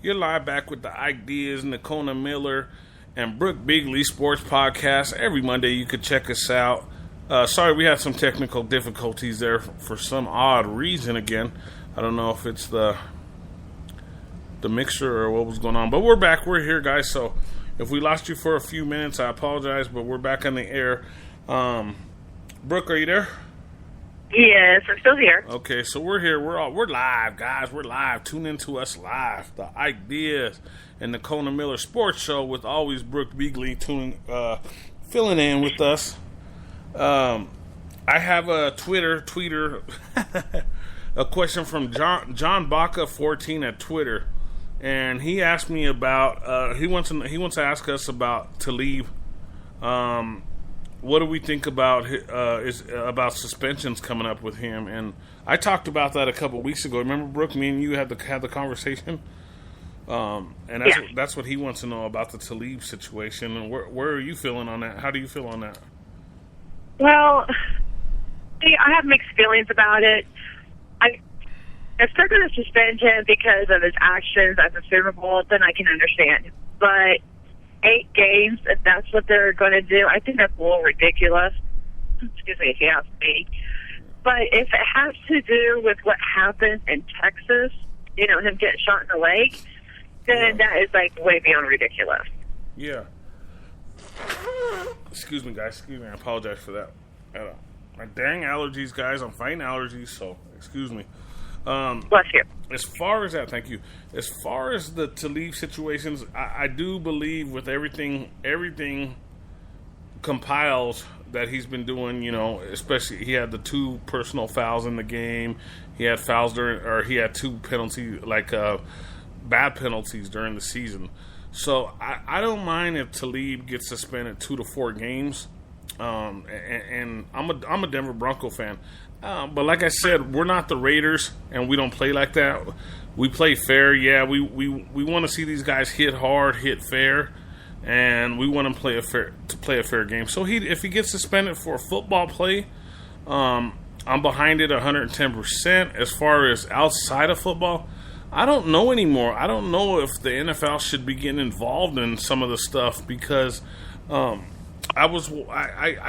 You're live back with the IKE, NIKONA Miller, and Brooke BEEGLY Sports Podcast. Every Monday you could check us out. Sorry, we had some technical difficulties there for some odd reason again. I don't know if it's the mixer or what was going on. But we're back. We're here, guys. So if we lost you for a few minutes, I apologize, but we're back on the air. Brooke, are you there? Yes, I'm still here. Okay, so we're here. We're live, guys. We're live. Tune into us live. The IKE and the NIKONA Miller Sports Show with always Brooke BEEGLY filling in with us. I have a tweeter, a question from John Baca 14 at Twitter, and he asked me about. He wants to ask us about Talib. What do we think about about suspensions coming up with him? And I talked about that a couple weeks ago. Remember, Brooke, me and you had the conversation, and that's what he wants to know about the Talib situation. And where are you feeling on that? How do you feel on that? Well, I have mixed feelings about it. If they're going to suspend him because of his actions at the Super Bowl, then I can understand. But 8 games, if that's what they're going to do, I think that's a little ridiculous. Excuse me if you ask me. But if it has to do with what happened in Texas, him getting shot in the leg, then that is way beyond ridiculous. Yeah. Excuse me, guys. Excuse me. I apologize for that. My dang allergies, guys. I'm fighting allergies, so excuse me. Bless you. As far as that, thank you. As far as the Talib situations, I do believe with everything compiles that he's been doing, especially he had the 2 personal fouls in the game. He had fouls he had 2 penalties, bad penalties during the season. So I don't mind if Talib gets suspended 2 to 4 games. And I'm a Denver Bronco fan. But like I said, we're not the Raiders, and we don't play like that. We play fair. Yeah, we want to see these guys hit hard, hit fair, and we want them to play a fair game. So if he gets suspended for a football play, I'm behind it 110%. As far as outside of football, I don't know anymore. I don't know if the NFL should be getting involved in some of the stuff because I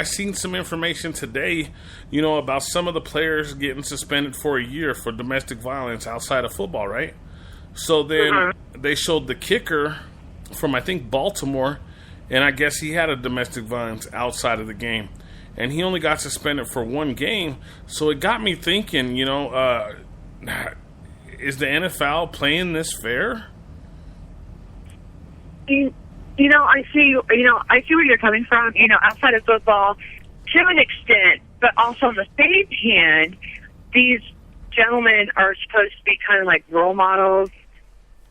seen some information today, about some of the players getting suspended for a year for domestic violence outside of football, right? So then they showed the kicker from, I think, Baltimore, and I guess he had a domestic violence outside of the game. And he only got suspended for 1 game. So it got me thinking, is the NFL playing this fair? I see where you're coming from, outside of football to an extent, but also on the same hand, these gentlemen are supposed to be kind of like role models.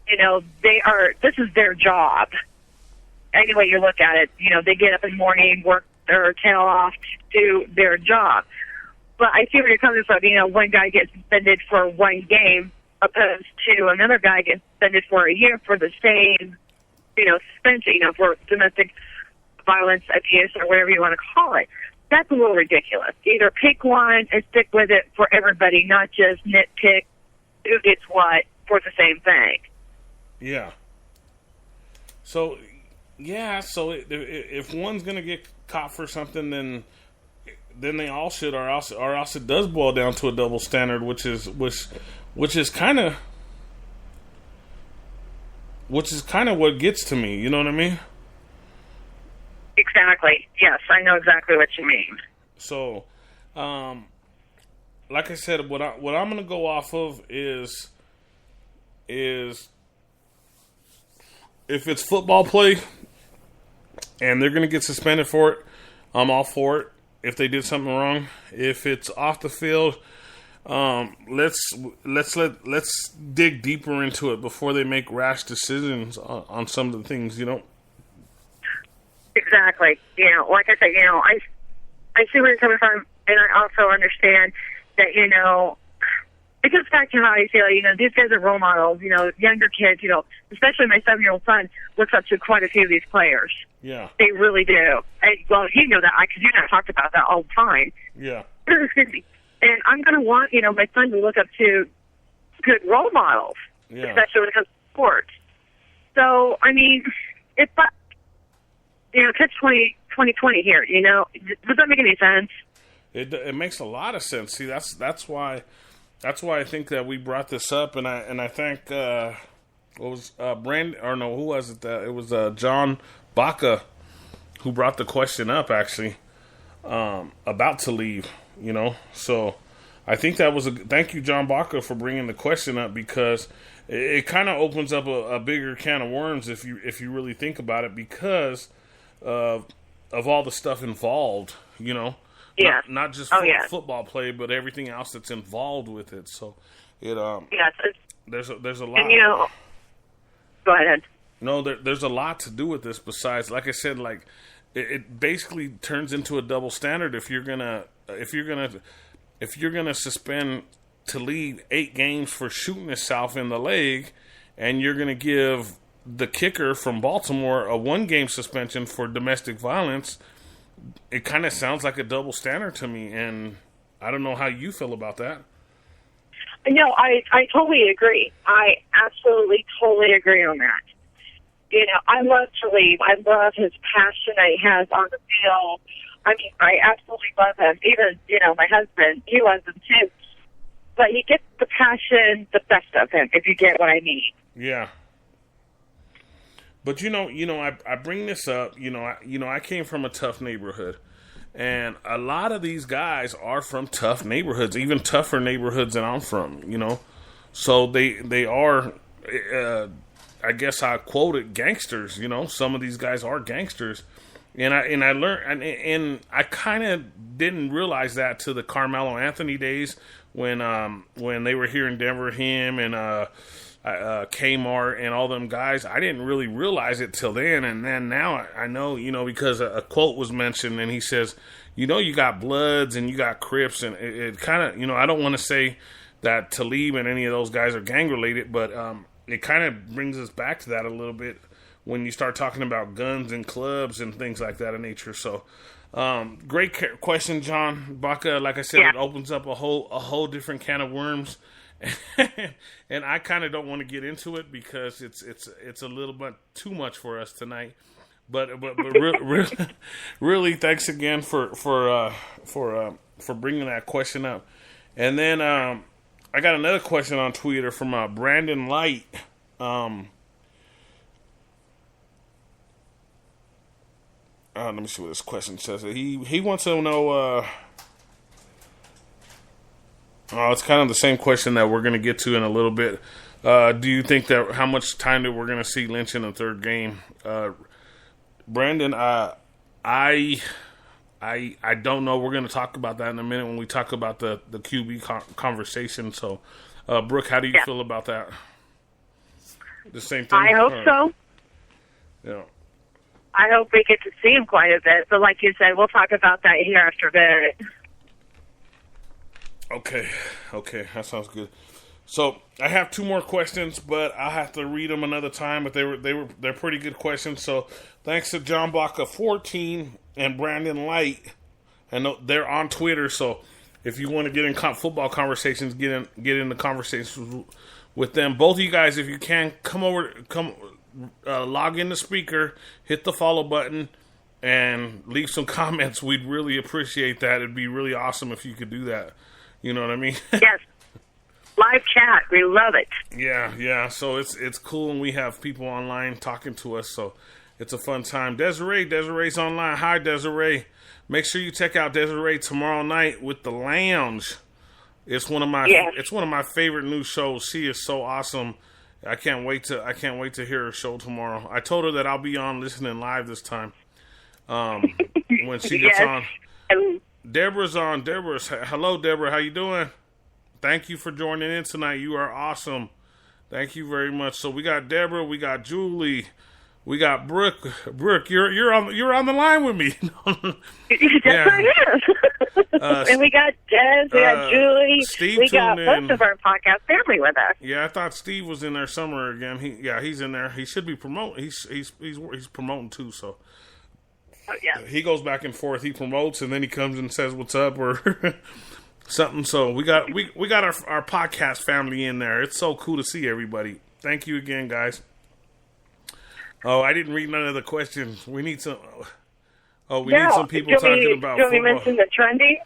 This is their job. Any way you look at it, they get up in the morning, work their tail off to do their job. But I see where you're coming from, one guy gets suspended for 1 game opposed to another guy gets suspended for a year for the same suspension, for domestic violence, abuse, or whatever you want to call it. That's a little ridiculous. Either pick one and stick with it for everybody, not just nitpick who gets what for the same thing. Yeah. So if one's going to get caught for something, then they all should, or else it does boil down to a double standard, which is kind of what gets to me, you know what I mean? Exactly. Yes, I know exactly what you mean. So, like I said, what I'm going to go off of is if it's football play and they're going to get suspended for it, I'm all for it. If they did something wrong, if it's off the field, let's dig deeper into it before they make rash decisions on some of the things, Exactly. Like I said, I see where you're coming from, and I also understand that, it goes back to how I feel, these guys are role models, younger kids, especially my 7-year-old son looks up to quite a few of these players. Yeah. They really do. And, well, you know that, because you and I talked about that all the time. Yeah. Excuse me. And I'm going to want, my son to look up to good role models, especially when it comes to sports. So, I mean, it's, catch 2020 here, Does that make any sense? It makes a lot of sense. See, that's why I think that we brought this up, and I think what was who was it? It was John Baca who brought the question up actually about to leave. So I think that was thank you, John Baca, for bringing the question up, because it kind of opens up a bigger can of worms if you really think about it, because of all the stuff involved. Yeah. Not just football play, but everything else that's involved with it. So it there's a lot. And, go ahead. No, there's a lot to do with this. Besides, like I said, like it basically turns into a double standard if you're gonna suspend Talib 8 games for shooting himself in the leg, and you're gonna give the kicker from Baltimore a 1-game suspension for domestic violence. It kind of sounds like a double standard to me, and I don't know how you feel about that. No, I totally agree. I absolutely totally agree on that. I love Talib. I love his passion that he has on the field. I mean, I absolutely love him. Even, my husband, he loves him too. But he gets the passion the best of him, if you get what I mean. Yeah. But I bring this up. I came from a tough neighborhood, and a lot of these guys are from tough neighborhoods, even tougher neighborhoods than I'm from. So they are. I guess I quoted gangsters. Some of these guys are gangsters, and I learned, and I kind of didn't realize that to the Carmelo Anthony days when they were here in Denver, him and Kmart and all them guys. I didn't really realize it till then, and then now I know, because a quote was mentioned, and he says, you got Bloods and you got Crips, and it kind of, I don't want to say that Talib and any of those guys are gang related, but it kind of brings us back to that a little bit when you start talking about guns and clubs and things like that in nature. So great question, John Baca. Like I said, It opens up a whole different can of worms. And I kind of don't want to get into it because it's a little bit too much for us tonight. But really, thanks again for bringing that question up. And then I got another question on Twitter from Brandon Light. Let me see what this question says. He wants to know. It's kind of the same question that we're going to get to in a little bit. Do you think that how much time that we're going to see Lynch in the third game? Brandon, I don't know. We're going to talk about that in a minute when we talk about the QB conversation. So, Brooke, how do you feel about that? The same thing? I hope so. Yeah. I hope we get to see him quite a bit. But like you said, we'll talk about that here after a bit. Okay, that sounds good. So I have 2 more questions, but I'll have to read them another time. But they're pretty good questions. So thanks to John Baca 14 and Brandon Light, and they're on Twitter. So if you want to get in football conversations, get in the conversations with them. Both of you guys, if you can, log in the speaker, hit the follow button, and leave some comments. We'd really appreciate that. It'd be really awesome if you could do that. You know what I mean? Yes. Live chat. We love it. Yeah. So it's cool, and we have people online talking to us, so it's a fun time. Desiree's online. Hi, Desiree. Make sure you check out Desiree tomorrow night with The Lounge. It's one of my favorite new shows. She is so awesome. I can't wait to hear her show tomorrow. I told her that I'll be on listening live this time. When she gets on. Deborah's on. Hello, Deborah. How you doing? Thank you for joining in tonight. You are awesome. Thank you very much. So we got Deborah, we got Julie, we got Brooke. Brooke, you're on the line with me. Yes, I am. And we got Des, we got Julie, Steve, we got most of our podcast family with us. Yeah, I thought Steve was in there somewhere again. He's in there. He should be promoting. He's promoting too. So. Yeah. He goes back and forth. He promotes, and then he comes and says what's up or something. So we got our podcast family in there. It's so cool to see everybody. Thank you again, guys. Oh, I didn't read none of the questions. We need some. Oh, we No. need some people talking about Do you football. mention the trending?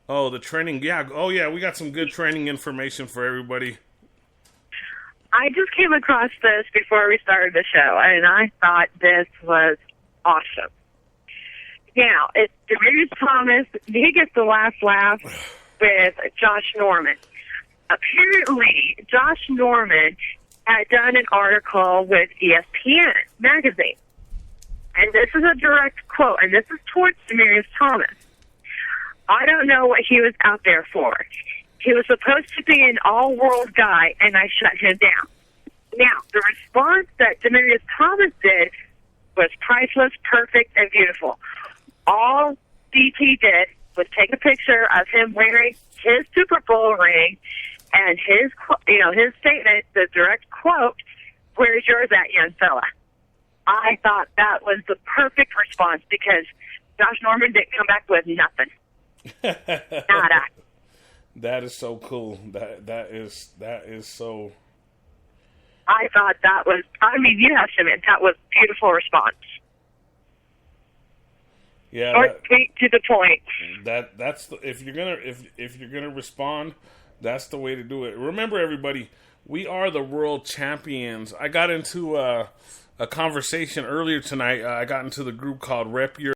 Oh, the training. Yeah. Oh, yeah. We got some good training information for everybody. I just came across this before we started the show, and I thought this was awesome. Now, it's Demetrius Thomas. He gets the last laugh with Josh Norman. Apparently, Josh Norman had done an article with ESPN magazine. And this is a direct quote, and this is towards Demetrius Thomas. I don't know what he was out there for. He was supposed to be an all-world guy, and I shut him down. Now, the response that Demetrius Thomas did was priceless, perfect, and beautiful. All DT did was take a picture of him wearing his Super Bowl ring and his statement, the direct quote, "Where's yours at, young fella?" I thought that was the perfect response because Josh Norman didn't come back with nothing. Nada. That is so cool. That is so. I thought that was. I mean, you have to admit that was a beautiful response. Yeah. Short, sweet, to the point. That's if you're gonna respond, that's the way to do it. Remember, everybody, we are the world champions. I got into a conversation earlier tonight. I got into the group called Rep Your